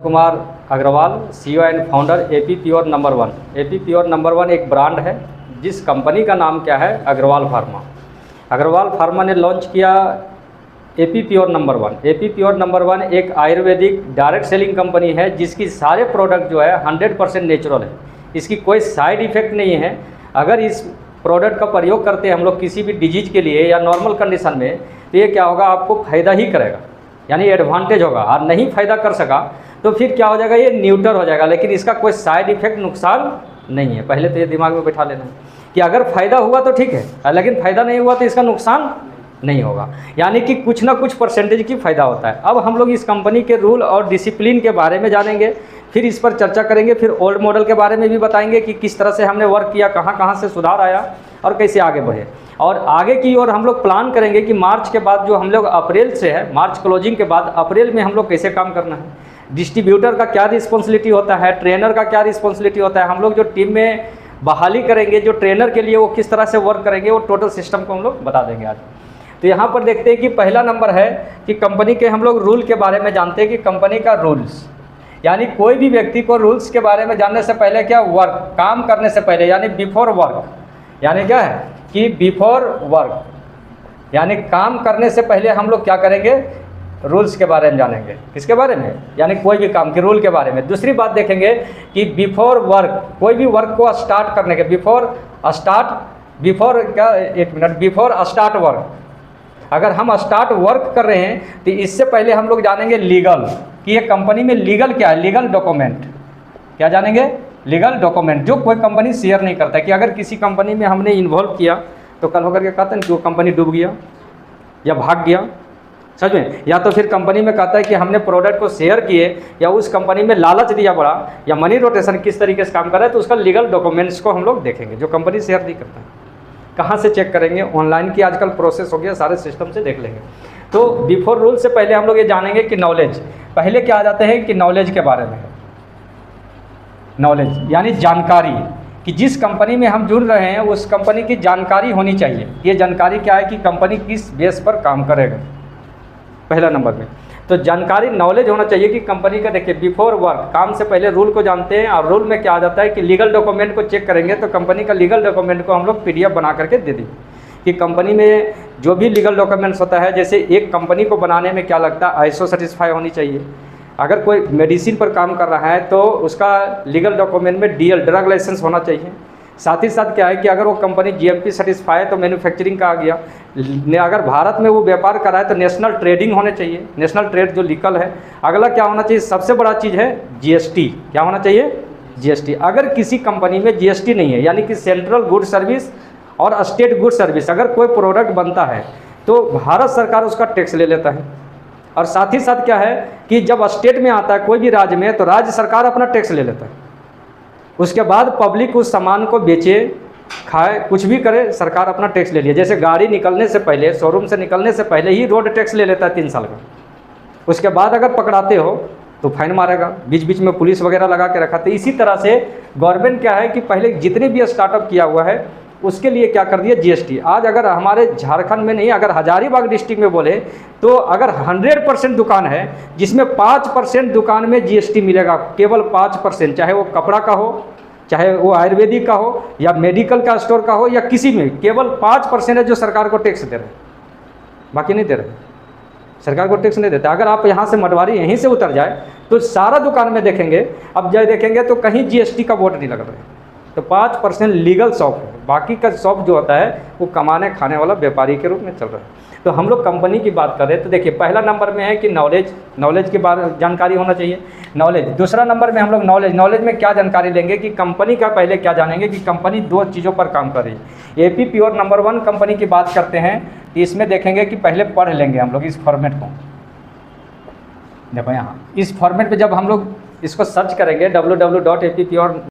Kumar Agarwal, CEO and founder AP pure number 1। AP pure number 1 एक brand है जिस company का नाम क्या है, अग्रवाल फार्मा। अग्रवाल फार्मा ने लॉन्च किया AP pure number 1। AP pure number 1 एक आयुर्वेदिक डायरेक्ट सेलिंग कंपनी है जिसकी सारे प्रोडक्ट जो है 100% नेचुरल है। इसकी कोई साइड इफ़ेक्ट नहीं है। अगर इस प्रोडक्ट का प्रयोग करते हैं हम लोग किसी भी डिजीज के लिए या नॉर्मल कंडीशन में, तो ये क्या होगा, आपको फ़ायदा ही करेगा, यानी एडवांटेज होगा। और नहीं फ़ायदा कर सका तो फिर क्या हो जाएगा, ये न्यूट्रल हो जाएगा। लेकिन इसका कोई साइड इफ़ेक्ट, नुकसान नहीं है। पहले तो ये दिमाग में बैठा लेना कि अगर फ़ायदा हुआ तो ठीक है, लेकिन फ़ायदा नहीं हुआ तो इसका नुकसान नहीं होगा। यानी कि कुछ ना कुछ परसेंटेज की फ़ायदा होता है। अब हम लोग इस कंपनी के रूल और डिसिप्लिन के बारे में जानेंगे, फिर इस पर चर्चा करेंगे, फिर ओल्ड मॉडल के बारे में भी बताएंगे कि किस तरह से हमने वर्क किया, कहाँ कहाँ से सुधार आया और कैसे आगे बढ़े। और आगे की ओर हम लोग प्लान करेंगे कि मार्च के बाद जो हम लोग अप्रैल से है, मार्च क्लोजिंग के बाद अप्रैल में हम लोग कैसे काम करना है, डिस्ट्रीब्यूटर का क्या रिस्पॉन्सिबिलिटी होता है, ट्रेनर का क्या रिस्पॉन्सिबिलिटी होता है, हम लोग जो टीम में बहाली करेंगे जो ट्रेनर के लिए वो किस तरह से वर्क करेंगे, वो टोटल सिस्टम को हम लोग बता देंगे आज। तो यहाँ पर देखते हैं कि पहला नंबर है कि कंपनी के हम लोग रूल के बारे में जानते हैं कि कंपनी का रूल्स, यानी कोई भी व्यक्ति को रूल्स के बारे में जानने से पहले क्या, वर्क, काम करने से पहले, यानी बिफोर वर्क, यानी क्या है कि बिफोर वर्क, यानी काम करने से पहले हम लोग क्या करेंगे, रूल्स के बारे में जानेंगे। किसके बारे में, यानी कोई भी काम के रूल के बारे में। दूसरी बात देखेंगे कि बिफोर वर्क, कोई भी वर्क को स्टार्ट करने के, बिफोर स्टार्ट वर्क, अगर हम स्टार्ट वर्क कर रहे हैं तो इससे पहले हम लोग जानेंगे लीगल, कि ये कंपनी में लीगल क्या है, लीगल डॉक्यूमेंट क्या जानेंगे, लीगल डॉक्यूमेंट जो कोई कंपनी शेयर नहीं करता है। कि अगर किसी कंपनी में हमने इन्वॉल्व किया तो कल होकर के कहते हैं कि वो कंपनी डूब गया या भाग गया, सच में, या तो फिर कंपनी में कहता है कि हमने प्रोडक्ट को शेयर किए या उस कंपनी में लालच दिया बड़ा, या मनी रोटेशन किस तरीके से काम कर रहा है, तो उसका लीगल डॉक्यूमेंट्स को हम लोग देखेंगे जो कंपनी शेयर नहीं करता है। कहाँ से चेक करेंगे, ऑनलाइन की आजकल प्रोसेस हो गया, सारे सिस्टम से देख लेंगे। तो बिफोर रूल से पहले हम लोग ये जानेंगे कि नॉलेज, पहले क्या आ जाते हैं कि नॉलेज के बारे में। नॉलेज यानी जानकारी, कि जिस कंपनी में हम जुड़ रहे हैं उस कंपनी की जानकारी होनी चाहिए। ये जानकारी क्या है कि कंपनी किस बेस पर काम करेगा, पहला नंबर में। तो जानकारी, नॉलेज होना चाहिए कि कंपनी का, देखिए बिफोर वर्क, काम से पहले रूल को जानते हैं। और रूल में क्या आ जाता है कि लीगल डॉक्यूमेंट को चेक करेंगे तो कंपनी का लीगल डॉक्यूमेंट को हम लोग PDF बना करके दे देंगे कि कंपनी में जो भी लीगल डॉक्यूमेंट्स होता है, जैसे एक कंपनी को बनाने में क्या लगता है, ISO सर्टिफाई होनी चाहिए। अगर कोई मेडिसिन पर काम कर रहा है तो उसका लीगल डॉक्यूमेंट में DL ड्रग लाइसेंस होना चाहिए। साथ ही साथ क्या है कि अगर वो कंपनी GMP सर्टिफाई है तो मैन्युफैक्चरिंग का आ गया। अगर भारत में वो व्यापार कर रहा है तो नेशनल ट्रेडिंग होने चाहिए, नेशनल ट्रेड जो लीगल है। अगला क्या होना चाहिए, सबसे बड़ा चीज़ है GST, क्या होना चाहिए, GST। अगर किसी कंपनी में GST नहीं है, यानी कि सेंट्रल गुड सर्विस और स्टेट गुड सर्विस, अगर कोई प्रोडक्ट बनता है तो भारत सरकार उसका टैक्स ले लेता है। और साथ ही साथ क्या है कि जब स्टेट में आता है कोई भी राज्य में, तो राज्य सरकार अपना टैक्स ले लेता है। उसके बाद पब्लिक उस सामान को बेचे, खाए, कुछ भी करे, सरकार अपना टैक्स ले लिया। जैसे गाड़ी निकलने से पहले, शोरूम से निकलने से पहले ही रोड टैक्स ले लेता है 3 साल का। उसके बाद अगर पकड़ाते हो तो फाइन मारेगा, बीच बीच में पुलिस वगैरह लगा के रखा। तो इसी तरह से गवर्नमेंट क्या है कि पहले जितने भी स्टार्टअप किया हुआ है उसके लिए क्या कर दिया, GST। आज अगर हमारे झारखंड में नहीं, अगर हजारीबाग डिस्ट्रिक्ट में बोले तो अगर 100% दुकान है जिसमें 5% दुकान में GST मिलेगा, केवल 5%, चाहे वो कपड़ा का हो, चाहे वो आयुर्वेदिक का हो, या मेडिकल का स्टोर का हो, या किसी में, केवल 5% है जो सरकार को टैक्स दे रहे हैं, बाकी नहीं दे रहे। सरकार को टैक्स नहीं देता। अगर आप यहाँ से मटवारी यहीं से उतर जाए तो सारा दुकान में देखेंगे, अब जब देखेंगे तो कहीं GST का बोर्ड नहीं लग रहा है। तो 5% लीगल शॉप है, बाकी का शॉप जो होता है वो कमाने खाने वाला व्यापारी के रूप में चल रहा है। तो हम लोग कंपनी की बात कर रहे हैं, तो देखिए पहला नंबर में है कि नॉलेज के बारे में जानकारी होना चाहिए, नॉलेज। दूसरा नंबर में हम लोग नॉलेज में क्या जानकारी लेंगे कि कंपनी का पहले क्या जानेंगे कि कंपनी 2 चीज़ों पर काम कर रही है। एपी प्योर नंबर 1 कंपनी की बात करते हैं, इसमें देखेंगे कि पहले पढ़ लेंगे हम लोग इस फॉर्मेट को। देखो यहाँ इस फॉर्मेट पे जब हम लोग इसको सर्च करेंगे www.appure